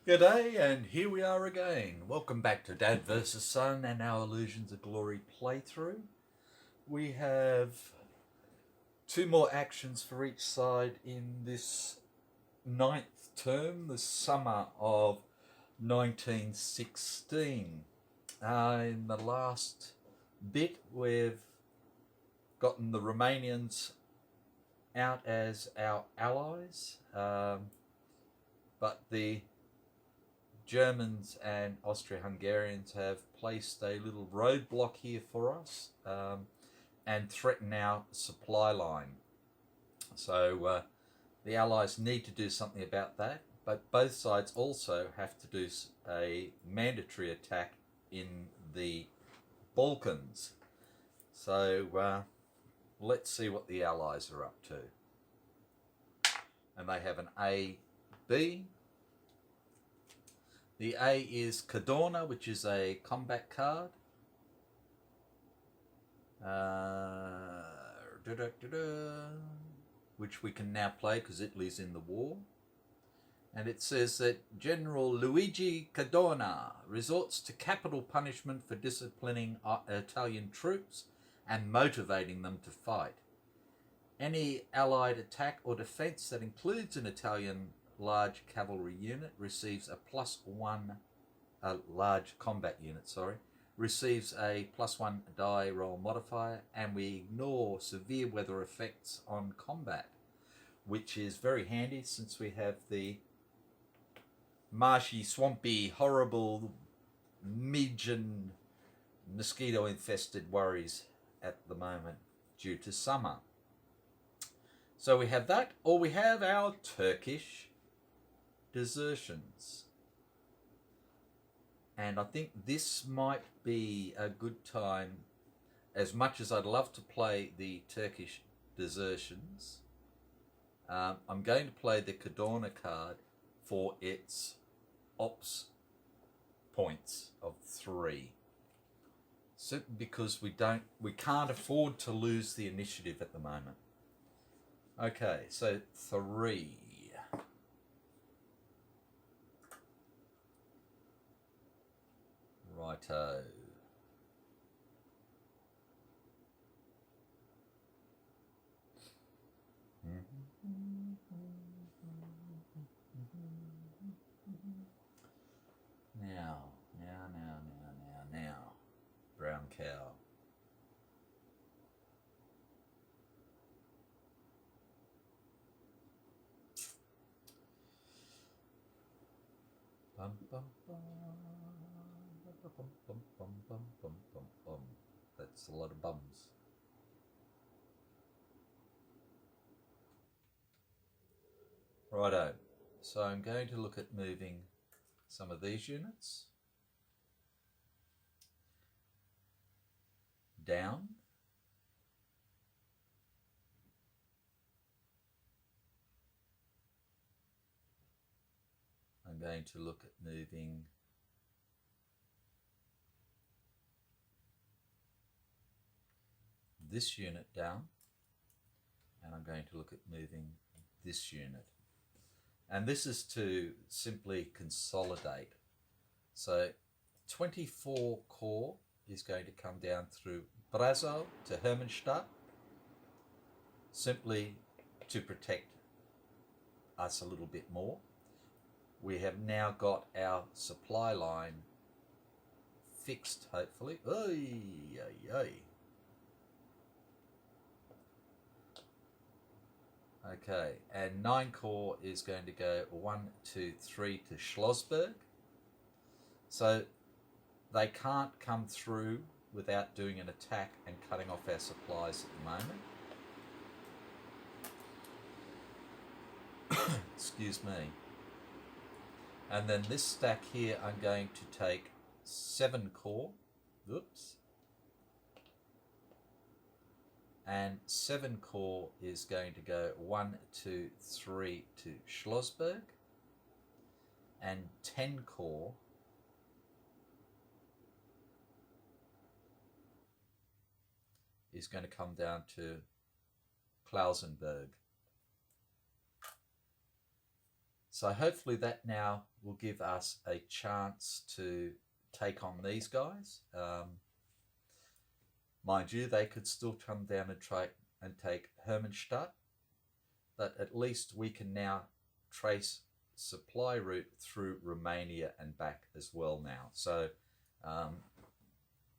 G'day, and here we are again. Welcome back to Dad vs. Son and our Illusions of Glory playthrough. We have two more actions for each side in this ninth term, the summer of 1916. In the last bit, we've gotten the Romanians out as our allies, but the Germans and Austro-Hungarians have placed a little roadblock here for us and threaten our supply line. So the Allies need to do something about that, but both sides also have to do a mandatory attack in the Balkans. So let's see what the Allies are up to. And they have an A, B. The A is Cadorna, which is a combat card. Which we can now play because Italy's in the war. And it says that General Luigi Cadorna resorts to capital punishment for disciplining Italian troops and motivating them to fight. Any Allied attack or defence that includes an Italian large cavalry unit receives a +1, large combat unit, receives a +1 die roll modifier, and we ignore severe weather effects on combat, which is very handy since we have the marshy, swampy, horrible, midge and mosquito infested worries at the moment due to summer. So we have that, or we have our Turkish desertions. And I think this might be a good time, as much as I'd love to play the Turkish desertions, I'm going to play the Cadorna card for its ops points of 3. Simply because we can't afford to lose the initiative at the moment. Okay, so 3. Righto. Now. Brown cow. Bum, bum, bum. That's a lot of bums. Righto. So I'm going to look at moving some of these units down. I'm going to look at moving this unit down, and I'm going to look at moving this unit. And this is to simply consolidate. So 24 Corps is going to come down through Brașov to Hermannstadt, simply to protect us a little bit more. We have now got our supply line fixed, hopefully. Okay, and 9 Corps is going to go 1, 2, 3 to Schlossberg. So they can't come through without doing an attack and cutting off our supplies at the moment. Excuse me. And then this stack here, I'm going to take 7 Corps. Oops. And 7 Corps is going to go 1, 2, 3 to Schlossberg. And 10 Corps is going to come down to Klausenberg. So hopefully that now will give us a chance to take on these guys. Mind you, they could still come down and try and take Hermannstadt, but at least we can now trace supply route through Romania and back as well now. So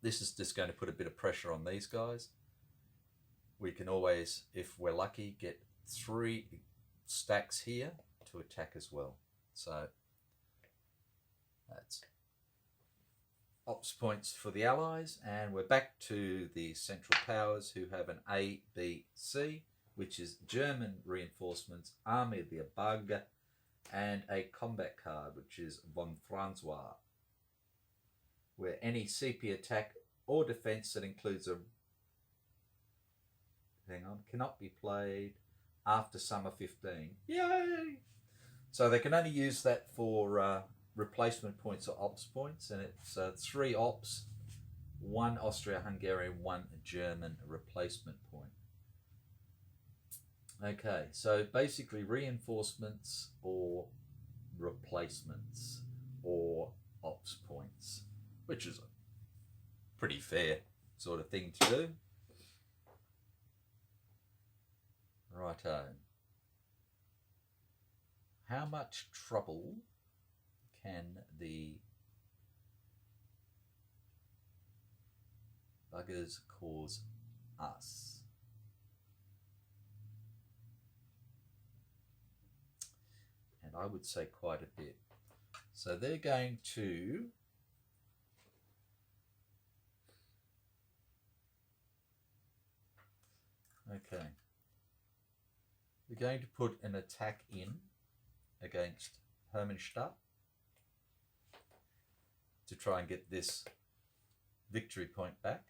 this is just going to put a bit of pressure on these guys. We can always, if we're lucky, get 3 stacks here to attack as well. So that's ops points for the Allies, and we're back to the Central Powers, who have an A, B, C, which is German reinforcements, Army der Bug, and a combat card, which is von Francois, where any CP attack or defense that includes a cannot be played after summer 15. Yay! So they can only use that for replacement points or ops points, and it's 3 ops, 1 Austria-Hungarian, 1 German replacement point. Okay, so basically reinforcements or replacements or ops points, which is a pretty fair sort of thing to do. Righto. How much trouble can the buggers cause us? And I would say quite a bit. So they're going to we're going to put an attack in against Hermannstadt to try and get this victory point back.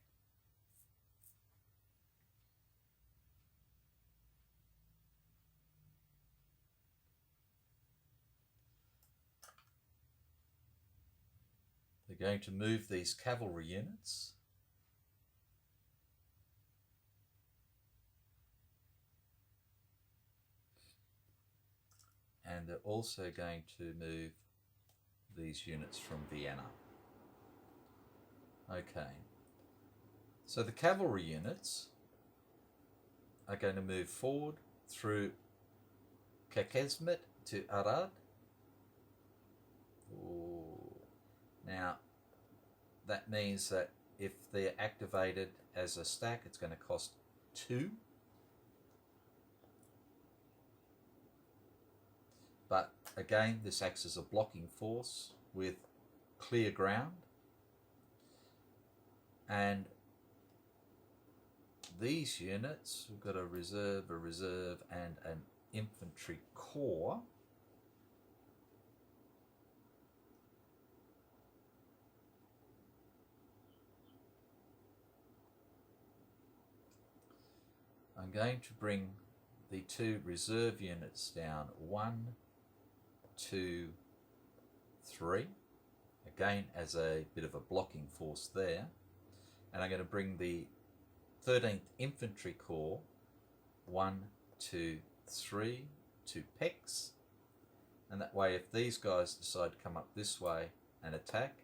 They're going to move these cavalry units. And they're also going to move these units from Vienna. Okay. So the cavalry units are going to move forward through Kekesmet to Arad. Ooh. Now, that means that if they're activated as a stack, it's going to cost 2. But again, this acts as a blocking force with clear ground. And these units, we've got a reserve, and an infantry corps. I'm going to bring the 2 reserve units down. 1, 2, 3. Again, as a bit of a blocking force there. And I'm going to bring the 13th Infantry Corps, 1, 2, 3, to Pex. And that way, if these guys decide to come up this way and attack,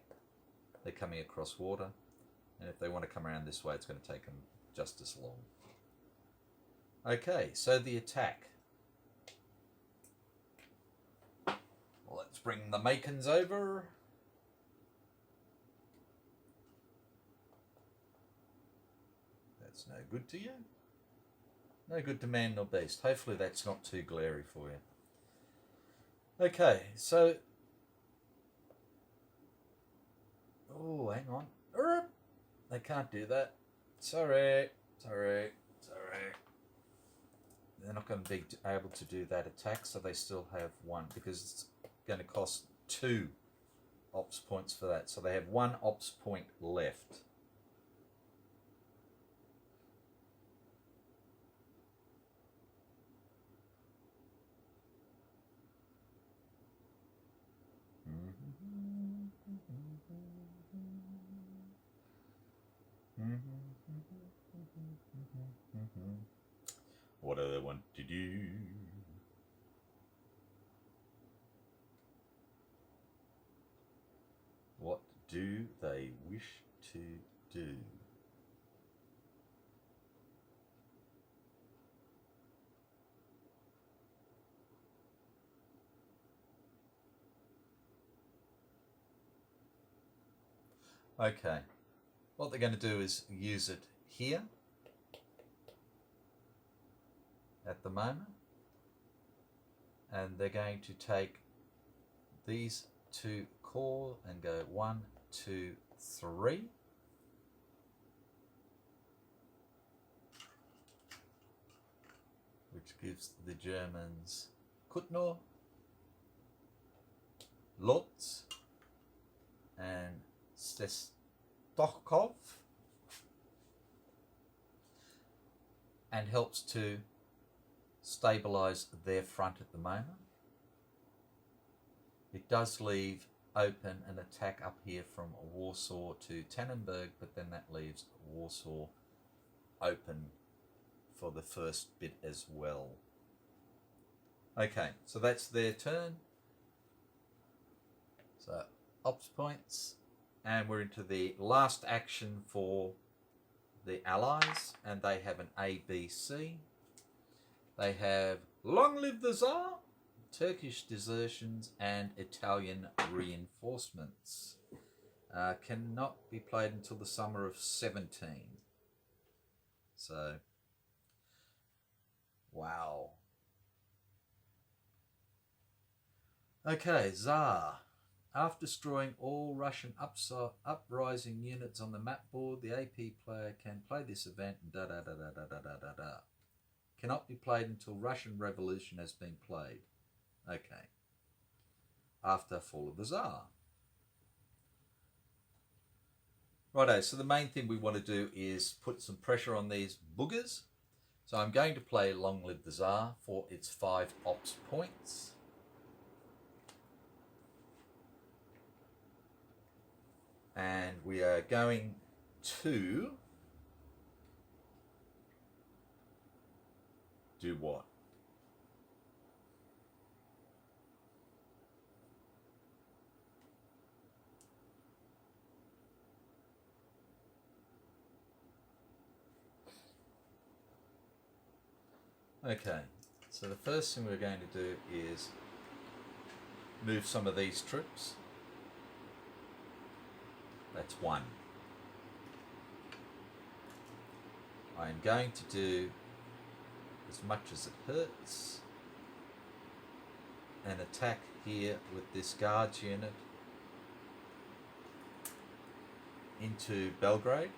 they're coming across water. And if they want to come around this way, it's going to take them just as long. Okay, so the attack. Well, let's bring the Macons over. That's no good to you. No good to man nor beast. Hopefully that's not too glary for you. Okay, so... Oh, hang on. They can't do that. Sorry. They're not going to be able to do that attack, so they still have 1, because it's going to cost 2 ops points for that. So they have 1 ops point left. What do they want to do? What do they wish to do? Okay, what they're going to do is use it here at the moment, and they're going to take these two core and go 1, 2, 3. Which gives the Germans Kutno, Lotz, and Stestokov, and helps to stabilise their front at the moment. It does leave open an attack up here from Warsaw to Tannenberg, but then that leaves Warsaw open for the first bit as well. Okay, so that's their turn. So ops points, and we're into the last action for the Allies, and they have an ABC. They have Long Live the Tsar, Turkish desertions, and Italian reinforcements. Cannot be played until the summer of 17. So, wow. Okay, Tsar. After destroying all Russian uprising units on the map board, the AP player can play this event da da da da da da da da da. Cannot be played until Russian Revolution has been played. Okay. After Fall of the Tsar. Righto, so the main thing we want to do is put some pressure on these boogers. So I'm going to play Long Live the Tsar for its 5 ops points. And we are going to do what? Okay, so the first thing we're going to do is move some of these troops. That's 1. I'm going to do, as much as it hurts, an attack here with this guards unit into Belgrade,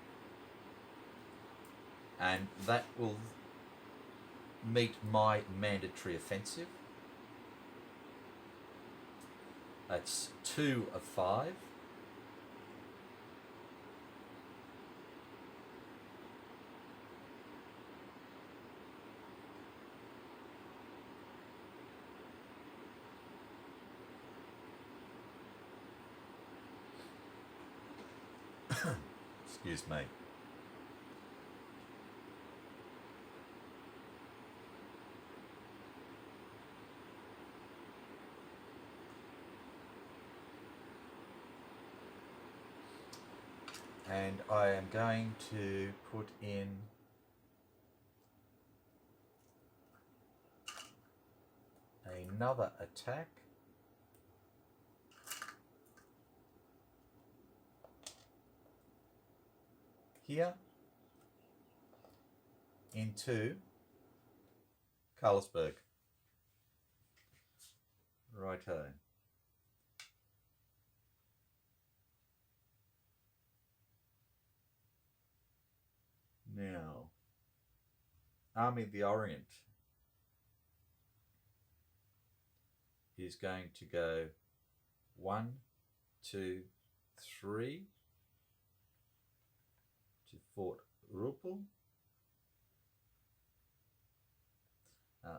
and that will meet my mandatory offensive. That's 2 of 5. Excuse me. And I am going to put in another attack. Here into Carlsberg. Righto. Now, Army of the Orient is going to go 1, 2, 3 to Fort Rupel.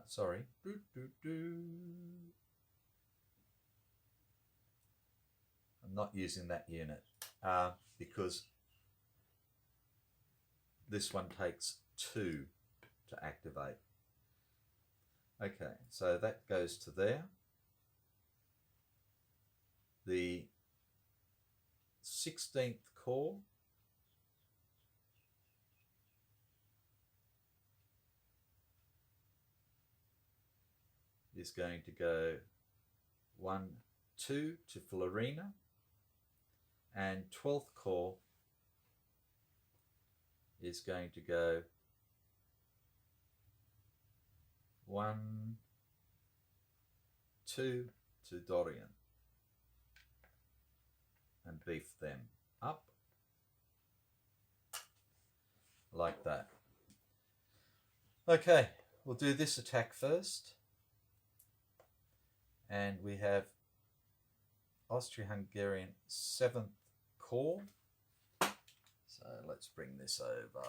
Sorry. I'm not using that unit because this one takes 2 to activate. Okay, so that goes to there. The 16th Corps is going to go 1, 2 to Florina, and 12th Corps is going to go 1, 2 to Dorian and beef them up like that. Okay, we'll do this attack first. And we have Austro-Hungarian 7th Corps. So let's bring this over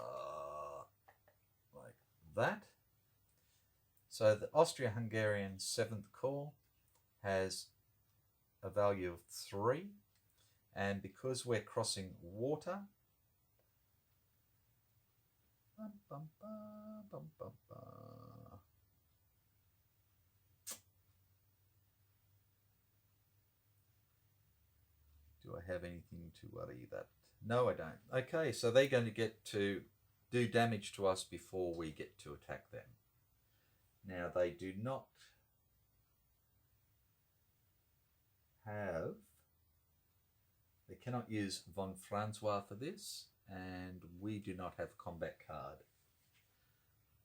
like that. So the Austro-Hungarian 7th Corps has a value of 3. And because we're crossing water, do I have anything to worry that? No, I don't. Okay, so they're going to get to do damage to us before we get to attack them. Now, they do not have... They cannot use Von Francois for this, and we do not have a combat card.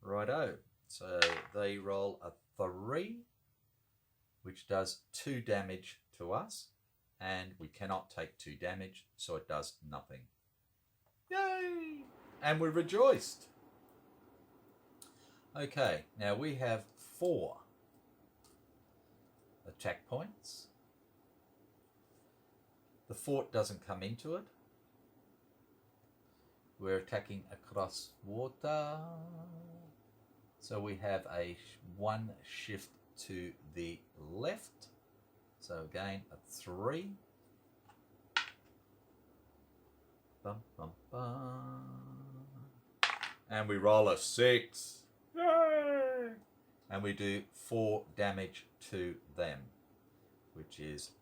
Righto, so they roll a 3, which does 2 damage to us, and we cannot take 2 damage, so it does nothing. Yay! And we're rejoiced. Okay, now we have 4 attack points. The fort doesn't come into it. We're attacking across water. So we have a 1 shift to the left. So again, a 3. Bum, bum, bum. And we roll a 6. Yay! And we do 4 damage to them, which is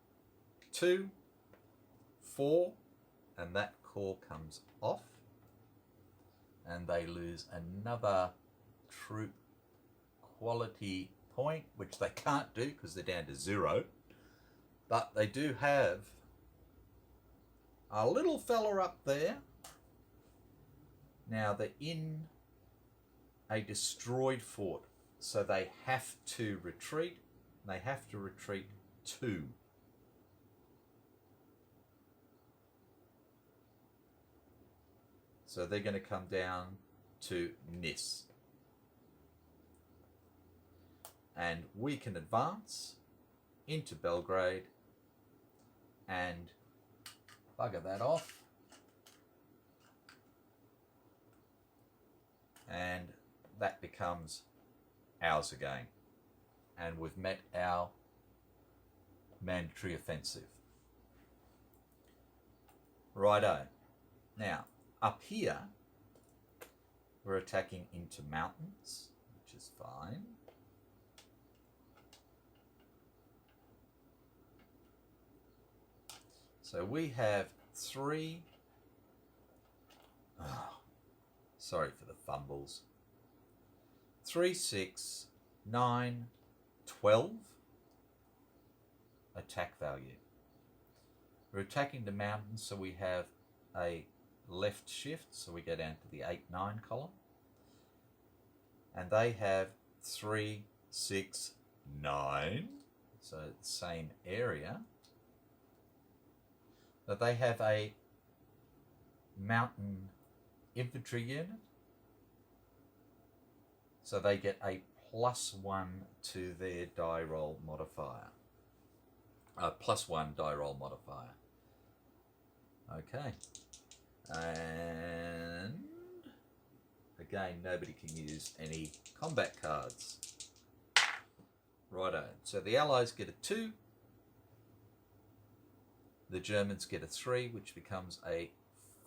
2, 4, and that core comes off, and they lose another troop quality point, which they can't do because they're down to 0, but they do have a little fella up there. Now they're in a destroyed fort, so they have to retreat. They have to retreat 2. So they're going to come down to Nis. And we can advance into Belgrade and bugger that off. And that becomes ours again. And we've met our mandatory offensive. Righto. Now, up here, we're attacking into mountains, which is fine. So we have 3... Oh, sorry for the fumbles. 3, 6, 9, 12 attack value. We're attacking the mountains, so we have a left shift, so we go down to the 8, 9 column. And they have 3, 6, 9, so the same area. But they have a mountain infantry unit, so they get a +1 to their die roll modifier. +1 die roll modifier. Okay. And again, nobody can use any combat cards. Righto. So the Allies get a 2. The Germans get a 3, which becomes a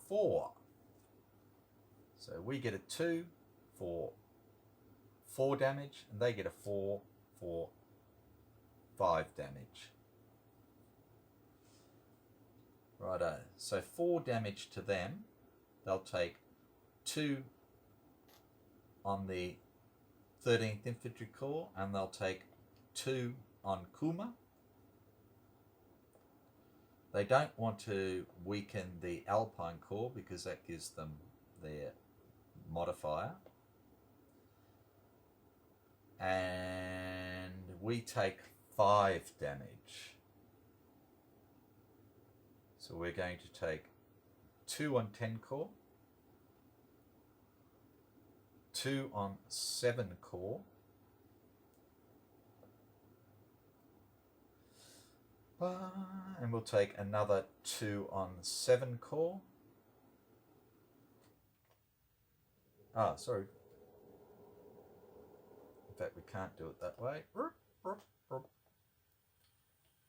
4. So we get a 2 for 4 damage, and they get a 4 for 5 damage. Righto. So 4 damage to them. They'll take 2 on the 13th Infantry Corps, and they'll take 2 on Kuma. They don't want to weaken the Alpine Corps because that gives them their modifier. And we take 5 damage. So we're going to take 2 on 10 Corps, 2 on 7 Corps, and we'll take another 2 on 7 Corps. Sorry. In fact, we can't do it that way.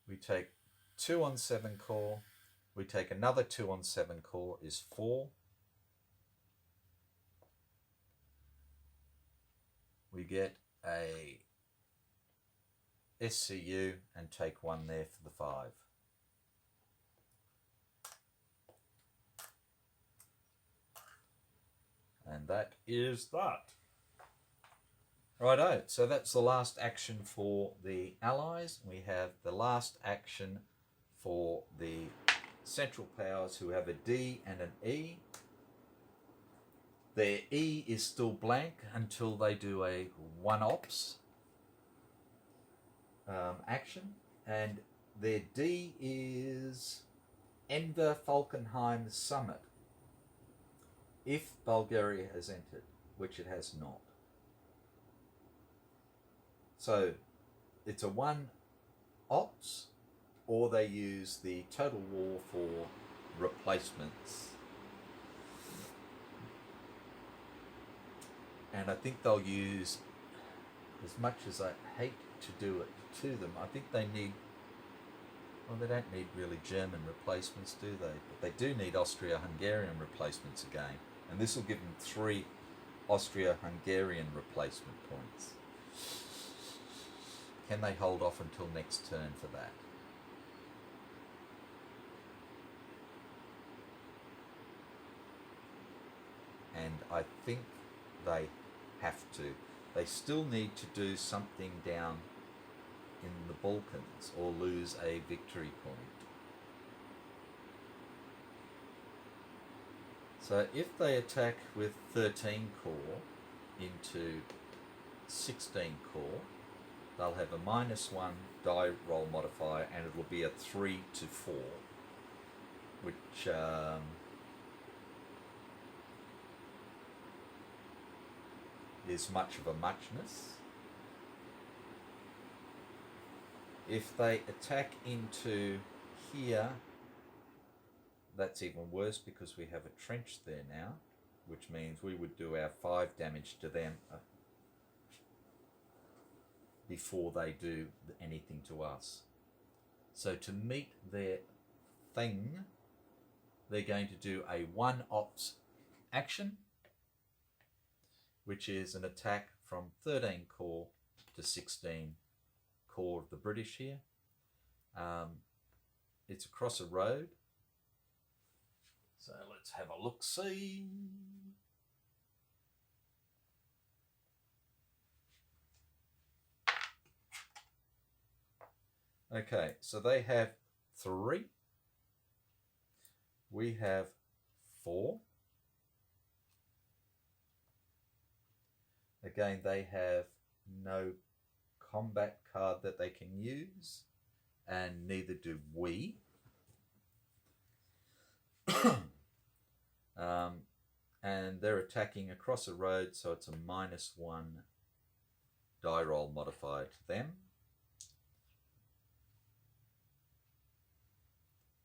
We take 2 on 7 Corps. We take another 2 on 7 Corps is 4. We get a SCU and take 1 there for the 5. And that is that. Righto, so that's the last action for the Allies. We have the last action for the Central Powers, who have a D and an E. Their E is still blank until they do a 1-ops action, and their D is Enver Falkenhayn Summit if Bulgaria has entered, which it has not. So it's a 1-ops, or they use the Total War for replacements. And I think they'll use, as much as I hate to do it to them, I think they need, well, they don't need really German replacements, do they? But they do need Austria-Hungarian replacements again. And this will give them 3 Austria-Hungarian replacement points. Can they hold off until next turn for that? And I think they have to. They still need to do something down in the Balkans or lose a victory point. So if they attack with 13 Corps into 16 Corps, they'll have a -1 die roll modifier, and it will be a 3 to 4, which is much of a muchness. If they attack into here, that's even worse because we have a trench there now, which means we would do our 5 damage to them before they do anything to us. So to meet their thing, they're going to do a 1-ops action, which is an attack from 13 Corps to 16 Corps of the British here. It's across a road. So let's have a look-see. Okay, so they have 3. We have 4. Again, they have no combat card that they can use, and neither do we. And they're attacking across a road, so it's a -1 die roll modifier to them.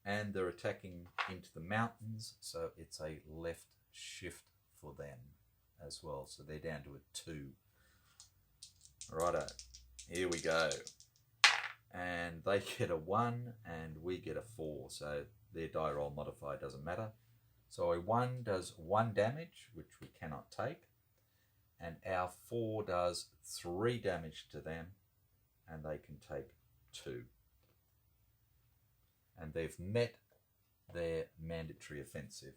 And they're attacking into the mountains, so it's a left shift for them as well. So they're down to a 2. Righto, here we go. And they get a 1 and we get a 4, so their die roll modifier doesn't matter. So a 1 does 1 damage, which we cannot take, and our 4 does 3 damage to them, and they can take 2. And they've met their mandatory offensive.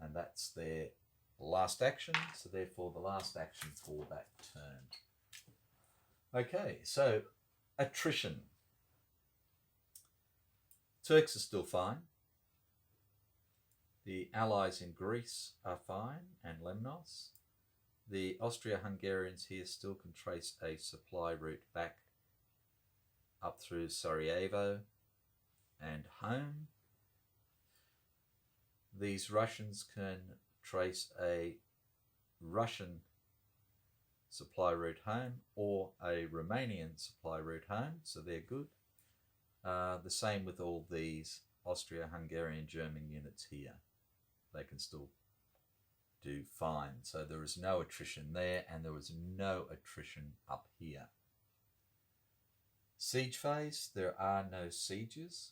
And that's their last action, so therefore the last action for that turn. Okay, so attrition. Turks are still fine. The Allies in Greece are fine, and Lemnos. The Austro-Hungarians here still can trace a supply route back up through Sarajevo and home. These Russians can trace a Russian supply route home or a Romanian supply route home, so they're good. The same with all these Austro-Hungarian German units here. They can still do fine. So there is no attrition there, and there was no attrition up here. Siege phase, there are no sieges.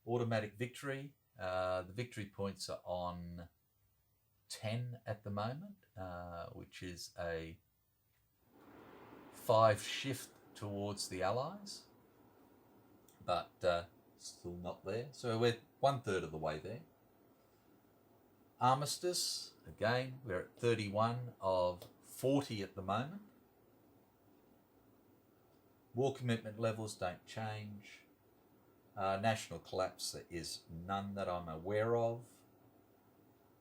Automatic victory, the victory points are on 10 at the moment, which is a 5 shift towards the Allies, but still not there. So we're 1/3 of the way there. Armistice, again, we're at 31 of 40 at the moment. War commitment levels don't change. National collapse, there is none that I'm aware of.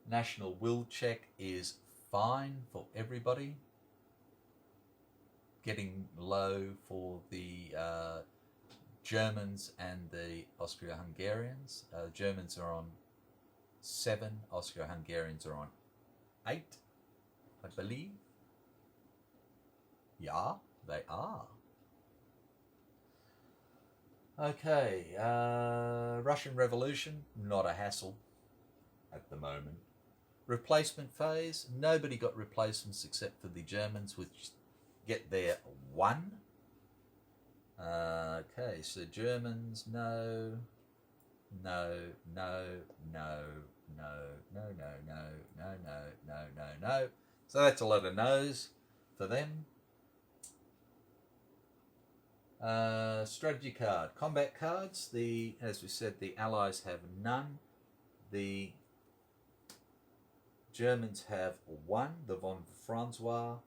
National will check is fine for everybody. Getting low for the Germans and the Austro-Hungarians. Germans are on 7, Austro-Hungarians are on 8, I believe. Yeah, they are. Okay, Russian Revolution, not a hassle at the moment. Replacement phase, nobody got replacements except for the Germans, which get their 1. Okay, so Germans, no. So that's a lot of no's for them. Strategy card, combat cards. As we said, the Allies have none. The Germans have 1, the von Francois.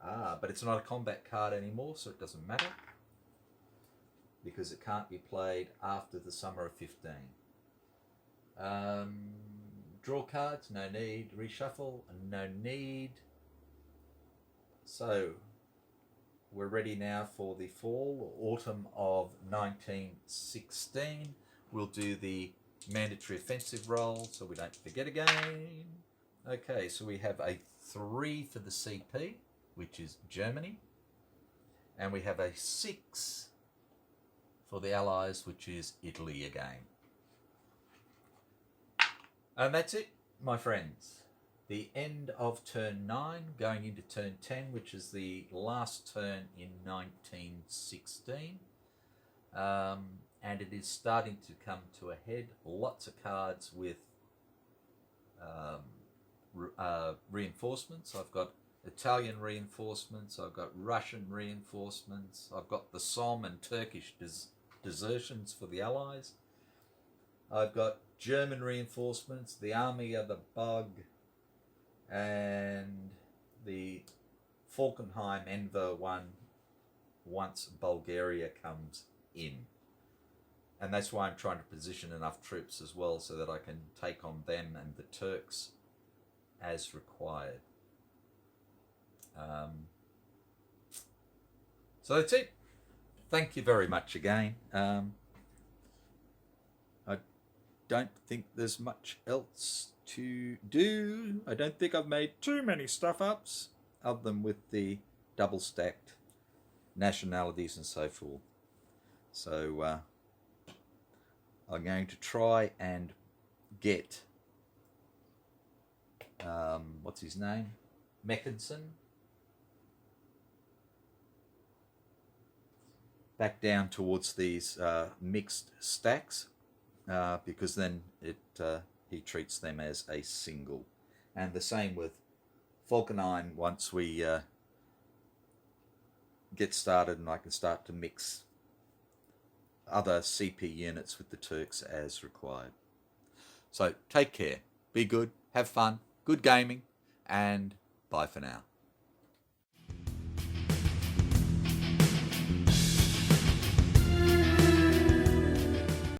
But it's not a combat card anymore, so it doesn't matter, because it can't be played after the summer of 15. Draw cards, no need. Reshuffle, no need. So we're ready now for the fall or autumn of 1916. We'll do the mandatory offensive roll so we don't forget again. Okay, so we have a 3 for the CP, which is Germany, and we have a 6 for the Allies, which is Italy again. And that's it, my friends. The end of turn 9, going into turn 10, which is the last turn in 1916. And it is starting to come to a head. Lots of cards with reinforcements. I've got Italian reinforcements, I've got Russian reinforcements, I've got the Somme and Turkish desertions for the Allies. I've got German reinforcements, the Army of the Bug, and the Falkenhayn Enver one once Bulgaria comes in. And that's why I'm trying to position enough troops as well so that I can take on them and the Turks as required. So that's it. Thank you very much again. I don't think there's much else to do. I don't think I've made too many stuff-ups other than with the double-stacked nationalities and so forth. So I'm going to try and get what's his name? Meckensen back down towards these mixed stacks, because then he treats them as a single. And the same with Falkenhayn once we get started and I can start to mix other CP units with the Turks as required. So take care, be good, have fun, good gaming, and bye for now.